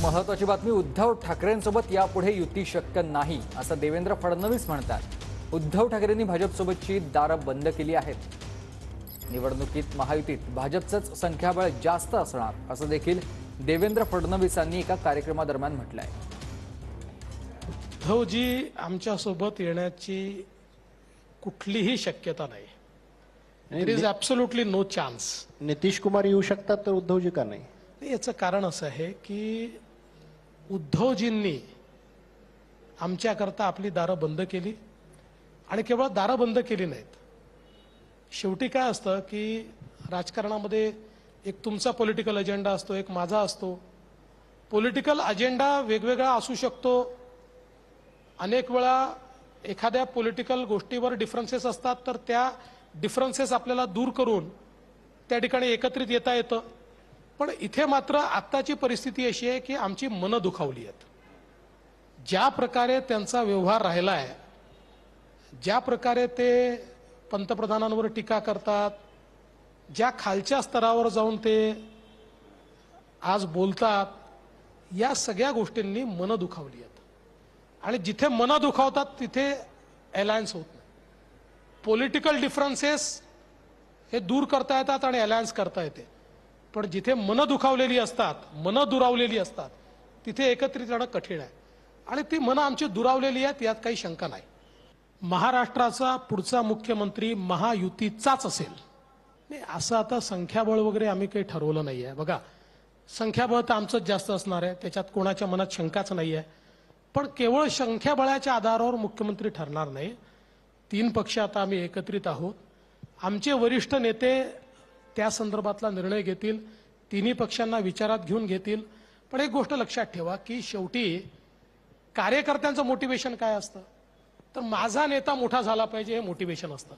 महत्त्वाची बातमी, उद्धव ठाकरेंसोबत यापुढे युती शक्य नाही असं देवेंद्र फडणवीस म्हणतात। उद्धव ठाकरेंनी भाजपसोबतची दारं बंद केली आहेत। निवडणुकीत महायुतीत भाजपचंच संख्याबळ जास्त असणार असं देखील देवेंद्र फडणवीसांनी एका कार्यक्रमादरम्यान म्हटलंय। उद्धवजी आमच्यासोबत येण्याची कुठलीही शक्यता नाही। There is absolutely no chance. Nitish Kumar येऊ शकतात तर उद्धवजी का नाही? याचं कारण असं आहे की उद्धवजींनी आमच्याकरता आपली दारं बंद केली आणि केवळ दारं बंद केली नाहीत। शेवटी काय असतं की राजकारणामध्ये एक तुमचा पॉलिटिकल अजेंडा असतो, एक माझा असतो। पॉलिटिकल अजेंडा वेगवेगळा असू शकतो। अनेक वेळा एखाद्या पॉलिटिकल गोष्टीवर डिफरन्सेस असतात, तर त्या डिफरन्सेस आपल्याला दूर करून त्या ठिकाणी एकत्रित येता येतं। पण इथे मात्र आत्ताची परिस्थिती अशी आहे की आमची मनं दुखावली आहेत। ज्या प्रकारे त्यांचा व्यवहार राहिला आहे, ज्या प्रकारे ते पंतप्रधानांवर टीका करतात, ज्या खालच्या स्तरावर जाऊन ते आज बोलतात, या सगळ्या गोष्टींनी मनं दुखावली आहेत। आणि जिथे मनं दुखावतात तिथे अलायन्स होत नाही। पॉलिटिकल डिफरन्सेस हे दूर करता येतात आणि अलायन्स करता येते, पण जिथे मनं दुखावलेली असतात, मनं दुरावलेली असतात, तिथे एकत्रित राहणं कठीण आहे। आणि ती मनं आमची दुरावलेली आहेत, यात काही शंका नाही। महाराष्ट्राचा पुढचा मुख्यमंत्री महायुतीचाच असेल। नाही, असं आता संख्याबळ वगैरे आम्ही काही ठरवलं नाही आहे। बघा, संख्याबळ तर आमचंच जास्त असणार आहे, त्याच्यात कोणाच्या मनात शंकाच नाही आहे। पण केवळ संख्याबळाच्या आधारावर मुख्यमंत्री ठरणार नाही। 3 पक्ष आता आम्ही एकत्रित आहोत। आमचे वरिष्ठ नेते त्या संदर्भातला निर्णय घेतील, तिन्ही पक्षांना विचारात घेऊन घेतील। पण एक गोष्ट लक्षात ठेवा की शेवटी कार्यकर्त्यांचं मोटिवेशन काय असतं, तर माझा नेता मोठा झाला पाहिजे हे मोटिवेशन असतं।